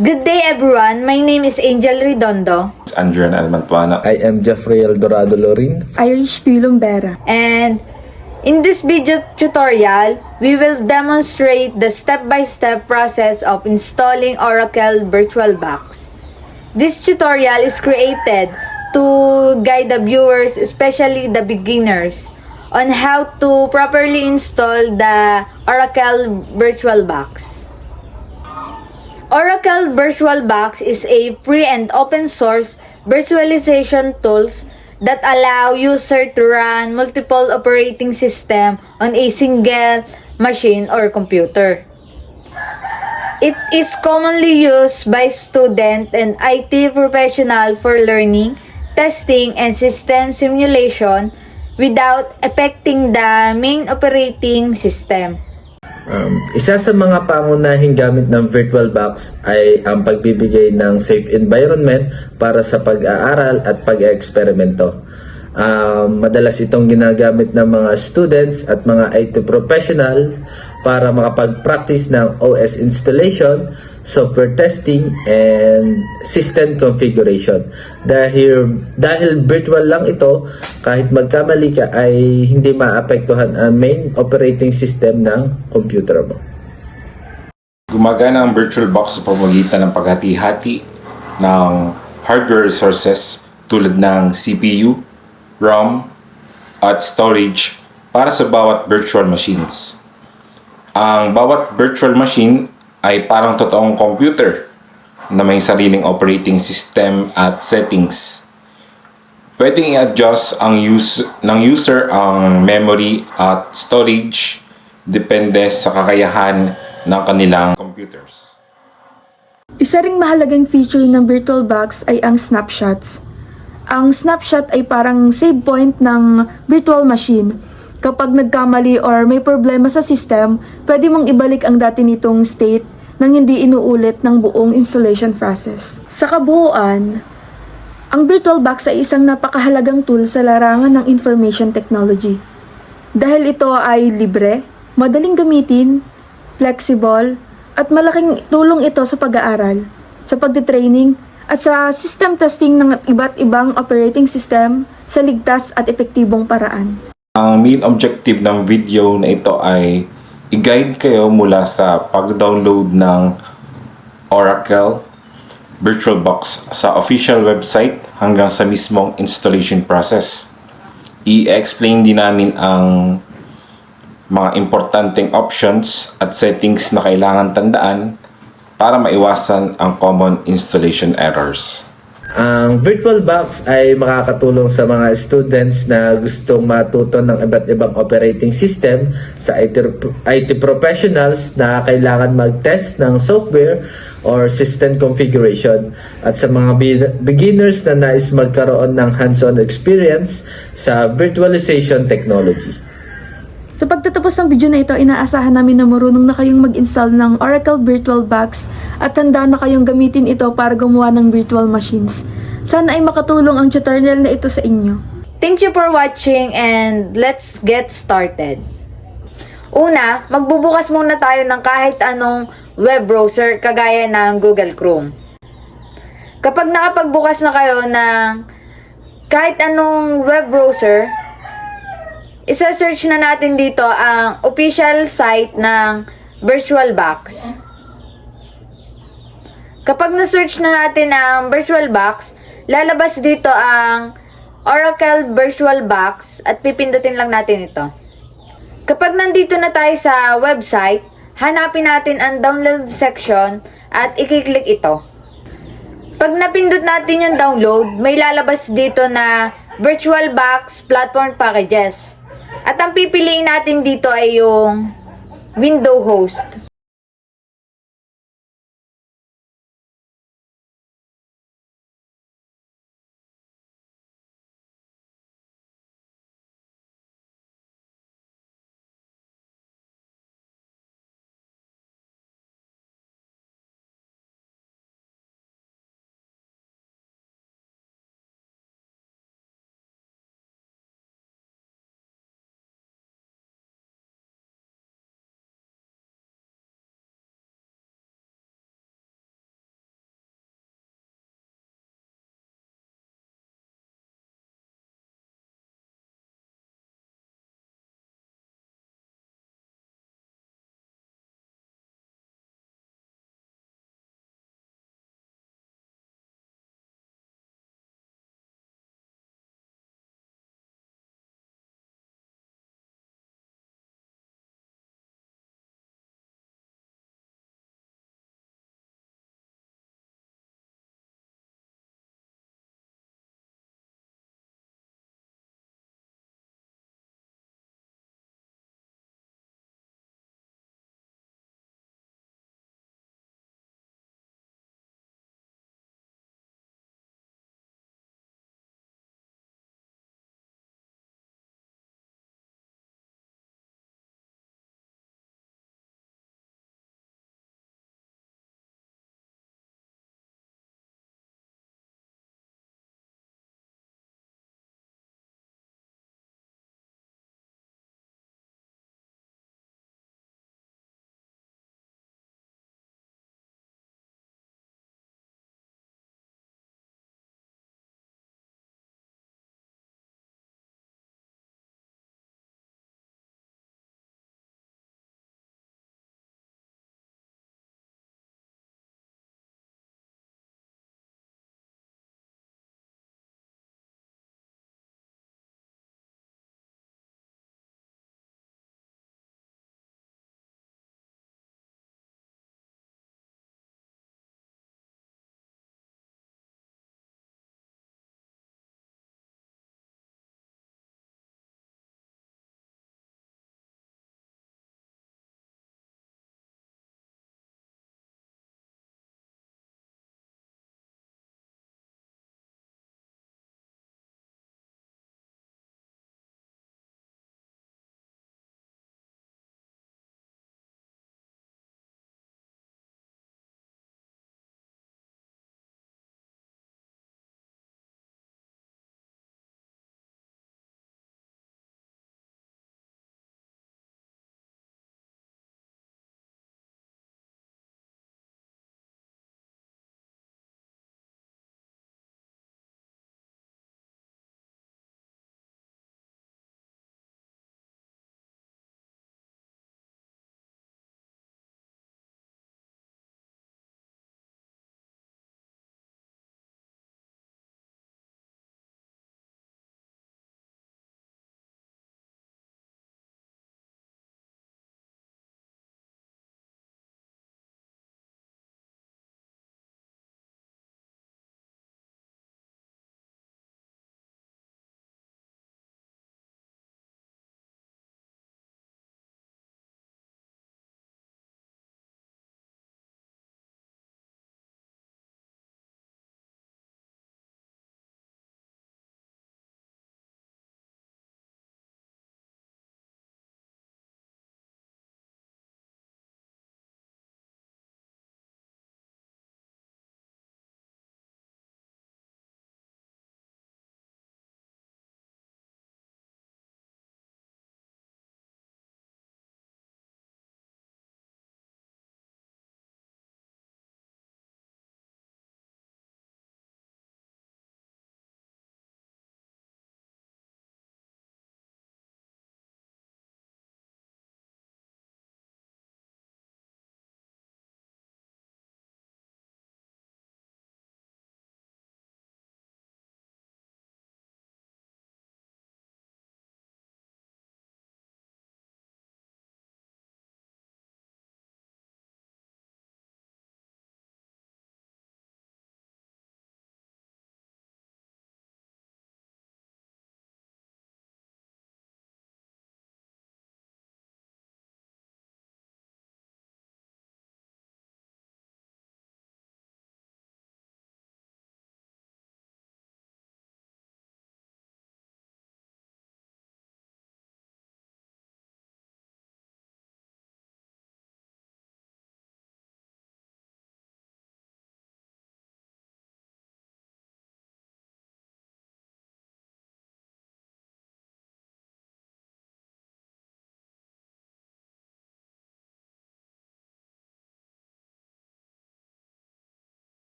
Good day everyone, my name is Angel Redondo Andrian Almantuana. I am Jeffrey Eldorado Lorin. Irish Pilumbera. and in this video tutorial, we will demonstrate the step-by-step process of installing Oracle VirtualBox. This tutorial is created to guide the viewers, especially the beginners, on how to properly install the Oracle VirtualBox. Oracle VirtualBox is a free and open source virtualization tools that allow user to run multiple operating system on a single machine or computer. It is commonly used by student and IT professional for learning, testing, and system simulation without affecting the main operating system. Isa sa mga pangunahing gamit ng VirtualBox ay ang pagbibigay ng safe environment para sa pag-aaral at pag-eksperimento. Madalas itong ginagamit ng mga students at mga IT professional para makapag-practice ng OS installation, software testing, and system configuration. Dahil virtual lang ito, kahit magkamali ka ay hindi maapektuhan ang main operating system ng computer mo. Gumagana ang VirtualBox sa pamamagitan ng paghati-hati ng hardware resources tulad ng CPU, RAM, at storage para sa bawat virtual machines. Ang bawat virtual machine ay parang totoong computer na may sariling operating system at settings. Pwedeng i-adjust ng user ang memory at storage depende sa kakayahan ng kanilang computers. Isa ring mahalagang feature ng VirtualBox ay ang snapshots. Ang snapshot ay parang save point ng virtual machine. Kapag nagkamali or may problema sa system, pwede mong ibalik ang dati nitong state nang hindi inuulit ng buong installation process. Sa kabuuan, ang VirtualBox ay isang napakahalagang tool sa larangan ng information technology. Dahil ito ay libre, madaling gamitin, flexible, at malaking tulong ito sa pag-aaral, sa pagtitraining, at sa system testing ng iba't ibang operating system sa ligtas at epektibong paraan. Ang main objective ng video na ito ay i-guide kayo mula sa pag-download ng Oracle VirtualBox sa official website hanggang sa mismong installation process. I-explain din namin ang mga importanteng options at settings na kailangan tandaan para maiwasan ang common installation errors. Ang VirtualBox ay makakatulong sa mga students na gustong matuto ng iba't ibang operating system, sa IT professionals na kailangan mag-test ng software or system configuration, at sa mga beginners na nais magkaroon ng hands-on experience sa virtualization technology. Sa pagtatapos ng video na ito, inaasahan namin na marunong na kayong mag-install ng Oracle VirtualBox at handa na kayong gamitin ito para gumawa ng virtual machines. Sana ay makatulong ang tutorial na ito sa inyo. Thank you for watching and let's get started. Una, magbubukas muna tayo ng kahit anong web browser kagaya ng Google Chrome. Kapag nakapagbukas na kayo ng kahit anong web browser, isa-search na natin dito ang official site ng VirtualBox. Kapag na-search na natin ang VirtualBox, lalabas dito ang Oracle VirtualBox at pipindutin lang natin ito. Kapag nandito na tayo sa website, hanapin natin ang download section at i-click ito. Pag napindot natin yung download, may lalabas dito na VirtualBox Platform Packages. At ang pipiliin natin dito ay yung window host.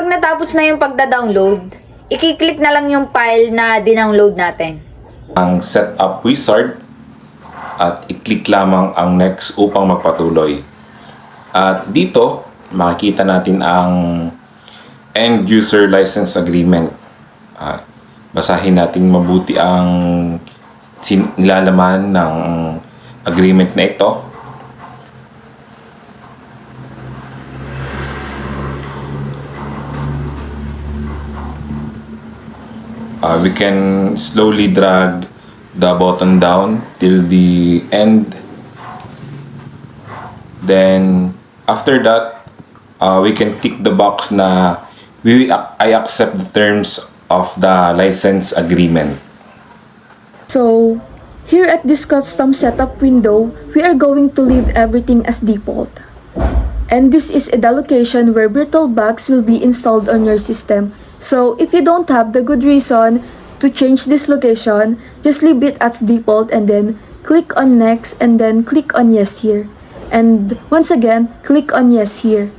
Kapag natapos na yung pagda-download, i-click na lang yung file na dinownload natin. Ang setup wizard at i-click lamang ang next upang magpatuloy. At dito, makikita natin ang end user license agreement. Basahin natin mabuti ang nilalaman ng agreement na ito. We can slowly drag the button down till the end. Then, after that, we can tick the box na I accept the terms of the license agreement. So, here at this custom setup window, we are going to leave everything as default. And this is the location where VirtualBox will be installed on your system. So, if you don't have the good reason to change this location, just leave it as default and then click on next and then click on yes here. And once again, click on yes here.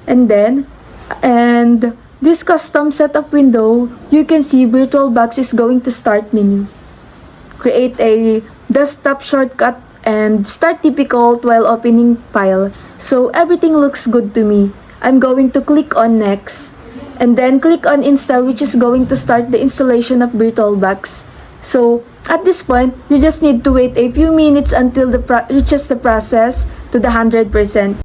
And this custom setup window, you can see VirtualBox is going to start menu. Create a desktop shortcut and start difficult while opening file. So everything looks good to me. I'm going to click on next and then click on install, which is going to start the installation of VirtualBox. So at this point, you just need to wait a few minutes until reaches the process to the 100%.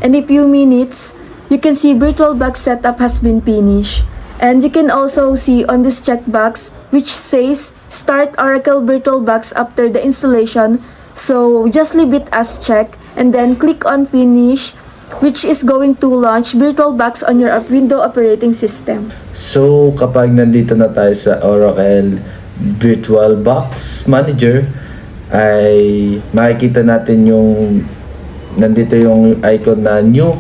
and a few minutes, you can see VirtualBox setup has been finished. And you can also see on this checkbox which says Start Oracle VirtualBox after the installation. So just leave it as check and then click on Finish, which is going to launch VirtualBox on your Windows operating system. So, kapag nandito na tayo sa Oracle VirtualBox Manager, ay makikita natin yung nandito yung icon na New.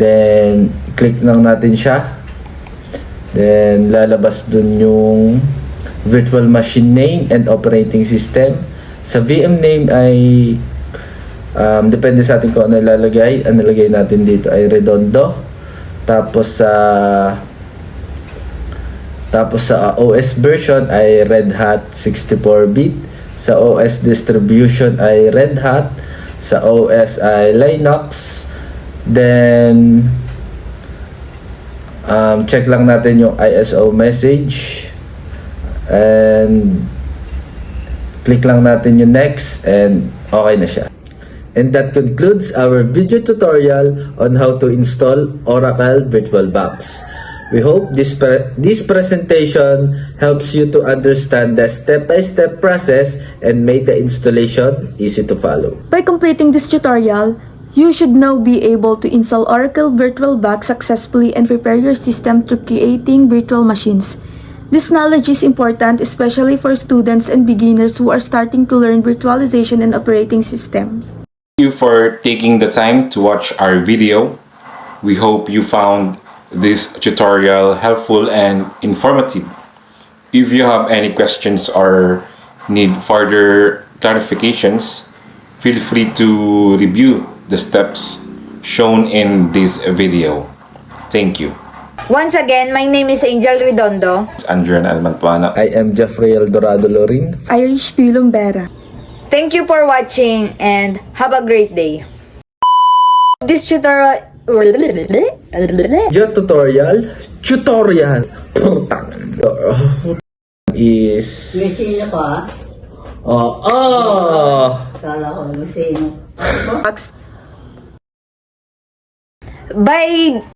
Then, click lang natin siya. Then, lalabas dun yung virtual machine name and operating system. Sa VM name ay depende sa atin kung ano ilalagay. Ang nilagay natin dito ay Redondo. Tapos sa OS version ay Red Hat 64-bit. Sa OS distribution ay Red Hat. Sa OS ay Linux. Then check lang natin yung ISO message. And click lang natin yung next and okay na siya. And that concludes our video tutorial on how to install Oracle VirtualBox. We hope this presentation helps you to understand the step-by-step process and make the installation easy to follow. By completing this tutorial, you should now be able to install Oracle VirtualBox successfully and prepare your system to creating virtual machines. This knowledge is important especially for students and beginners who are starting to learn virtualization and operating systems. Thank you for taking the time to watch our video. We hope you found this tutorial helpful and informative. If you have any questions or need further clarifications, feel free to review the steps shown in this video. Thank you. Once again, my name is Angel Redondo. It's Andrian Almantuana. I am Jeffrey Eldorado Lorin. Irish Pilumbera. Thank you for watching and have a great day. This tutorial Tutorial is Sino ko Kala ko sino. by